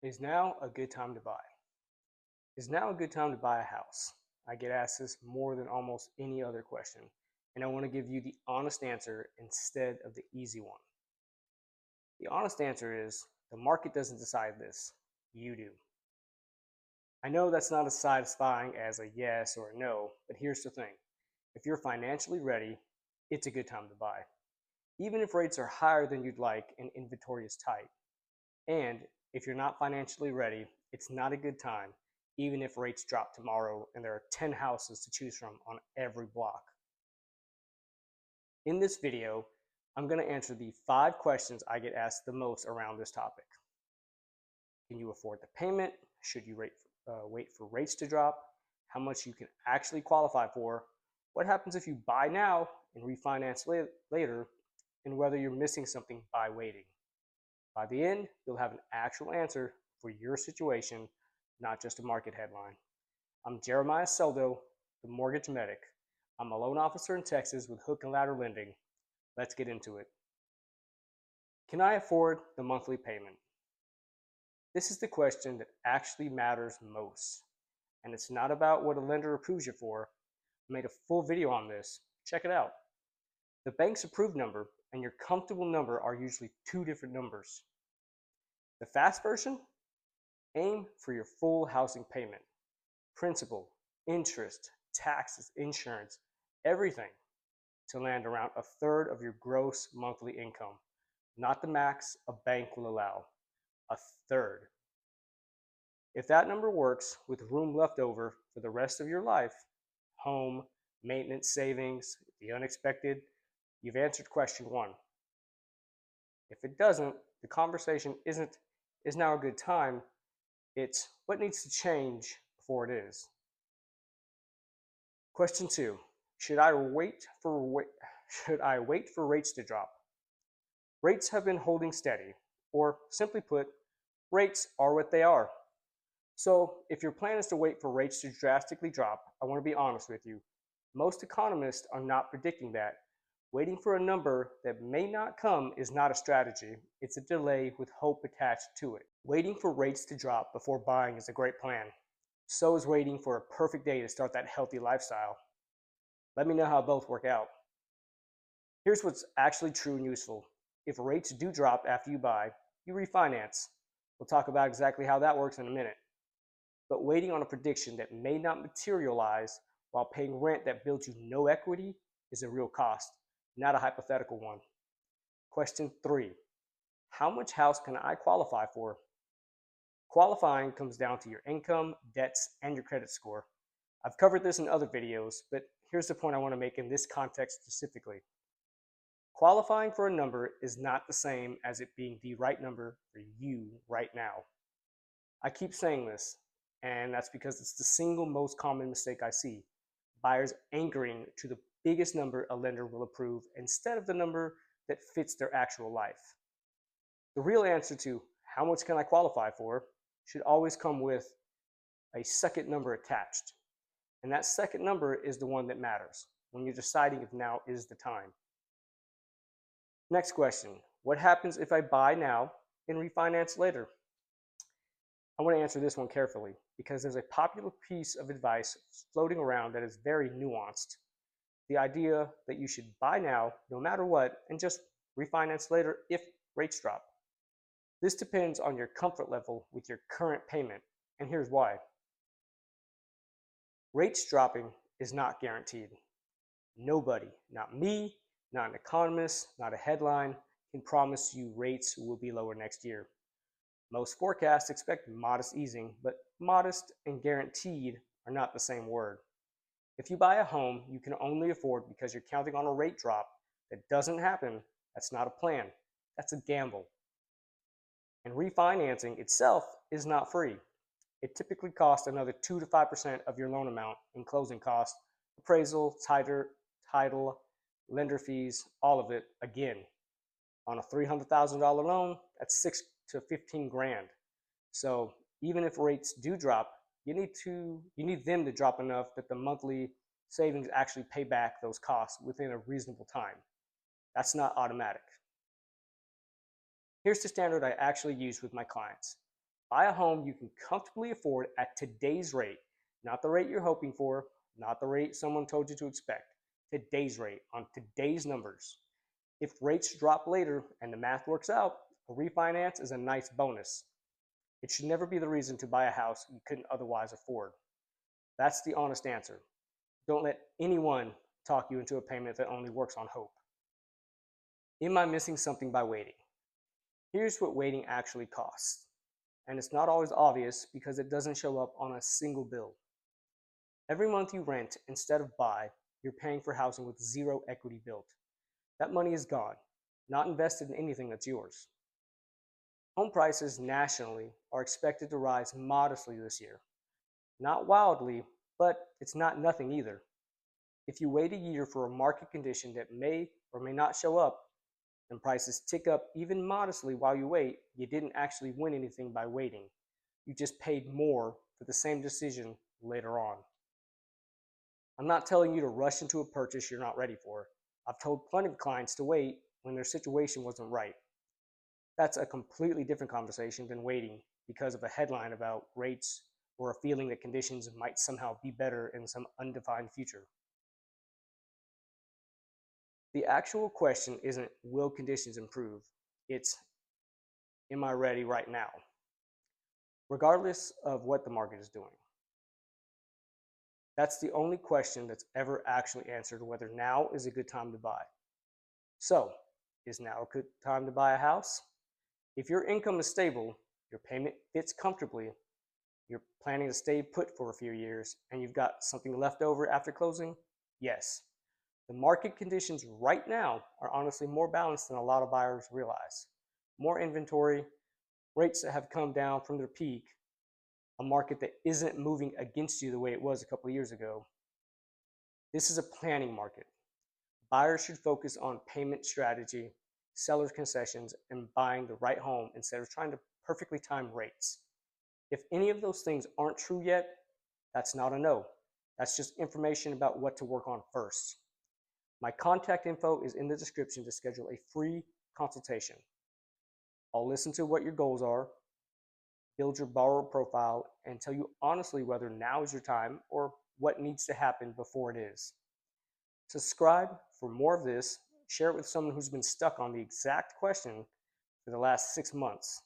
Is now a good time to buy? Is now a good time to buy a house? I get asked this more than almost any other question, and I want to give you the honest answer instead of the easy one. The honest answer is the market doesn't decide this, you do. I know that's not as satisfying as a yes or a no, but here's the thing. If you're financially ready, it's a good time to buy. Even if rates are higher than you'd like and inventory is tight. And if you're not financially ready, it's not a good time, even if rates drop tomorrow and there are 10 houses to choose from on every block. In this video, I'm going to answer the 5 questions I get asked the most around this topic. Can you afford the payment? Should you wait for rates to drop? How much you can actually qualify for? What happens if you buy now and refinance later? And whether you're missing something by waiting. By the end, you'll have an actual answer for your situation, not just a market headline. I'm Jeremiah Seldow, the mortgage medic. I'm a loan officer in Texas with hook and ladder lending. Let's get into it. Can I afford the monthly payment? This is the question that actually matters most. And it's not about what a lender approves you for. I made a full video on this. Check it out. The bank's approved number and your comfortable number are usually 2 different numbers. The fast version? Aim for your full housing payment. Principal, interest, taxes, insurance, everything to land around a third of your gross monthly income. Not the max a bank will allow. A third. If that number works with room left over for the rest of your life, home, maintenance, savings, the unexpected, you've answered question 1. If it doesn't, the conversation isn't, is now a good time? It's what needs to change before it is. Question 2. Should I wait for rates to drop? Rates have been holding steady, or simply put, rates are what they are. So if your plan is to wait for rates to drastically drop, I want to be honest with you. Most economists are not predicting that. Waiting for a number that may not come is not a strategy. It's a delay with hope attached to it. Waiting for rates to drop before buying is a great plan. So is waiting for a perfect day to start that healthy lifestyle. Let me know how both work out. Here's what's actually true and useful. If rates do drop after you buy, you refinance. We'll talk about exactly how that works in a minute. But waiting on a prediction that may not materialize while paying rent that builds you no equity is a real cost, not a hypothetical one. Question 3. How much house can I qualify for? Qualifying comes down to your income, debts, and your credit score. I've covered this in other videos, but here's the point I want to make in this context specifically. Qualifying for a number is not the same as it being the right number for you right now. I keep saying this, and that's because it's the single most common mistake I see. Buyers anchoring to the biggest number a lender will approve instead of the number that fits their actual life. The real answer to how much can I qualify for should always come with a second number attached. And that second number is the one that matters when you're deciding if now is the time. Next question. What happens if I buy now and refinance later? I want to answer this one carefully because there's a popular piece of advice floating around that is very nuanced. The idea that you should buy now no matter what and just refinance later if rates drop. This depends on your comfort level with your current payment, and here's why. Rates dropping is not guaranteed. Nobody, not me, not an economist, not a headline, can promise you rates will be lower next year. Most forecasts expect modest easing, but modest and guaranteed are not the same word. If you buy a home you can only afford because you're counting on a rate drop that doesn't happen, that's not a plan. That's a gamble. And refinancing itself is not free. It typically costs another 2 to 5% of your loan amount in closing costs, appraisal, title, lender fees, all of it again. On a $300,000 loan, that's 6 to 15 grand. So even if rates do drop, you need them to drop enough that the monthly savings actually pay back those costs within a reasonable time. That's not automatic. Here's the standard I actually use with my clients. Buy a home you can comfortably afford at today's rate, not the rate you're hoping for, not the rate someone told you to expect. Today's rate on today's numbers. If rates drop later and the math works out, a refinance is a nice bonus. It should never be the reason to buy a house you couldn't otherwise afford. That's the honest answer. Don't let anyone talk you into a payment that only works on hope. Am I missing something by waiting? Here's what waiting actually costs. And it's not always obvious because it doesn't show up on a single bill. Every month you rent instead of buy, you're paying for housing with zero equity built. That money is gone, not invested in anything that's yours. Home prices nationally are expected to rise modestly this year. Not wildly, but it's not nothing either. If you wait a year for a market condition that may or may not show up, and prices tick up even modestly while you wait, you didn't actually win anything by waiting. You just paid more for the same decision later on. I'm not telling you to rush into a purchase you're not ready for. I've told plenty of clients to wait when their situation wasn't right. That's a completely different conversation than waiting because of a headline about rates or a feeling that conditions might somehow be better in some undefined future. The actual question isn't, will conditions improve? It's, am I ready right now? Regardless of what the market is doing. That's the only question that's ever actually answered whether now is a good time to buy. So, is now a good time to buy a house? If your income is stable, your payment fits comfortably, you're planning to stay put for a few years, and you've got something left over after closing, yes. The market conditions right now are honestly more balanced than a lot of buyers realize. More inventory, rates that have come down from their peak, a market that isn't moving against you the way it was a couple of years ago. This is a planning market. Buyers should focus on payment strategy, seller's concessions, and buying the right home instead of trying to perfectly time rates. If any of those things aren't true yet, that's not a no. That's just information about what to work on first. My contact info is in the description to schedule a free consultation. I'll listen to what your goals are, build your borrower profile, and tell you honestly whether now is your time or what needs to happen before it is. Subscribe for more of this. Share it with someone who's been stuck on the exact question for the last 6 months.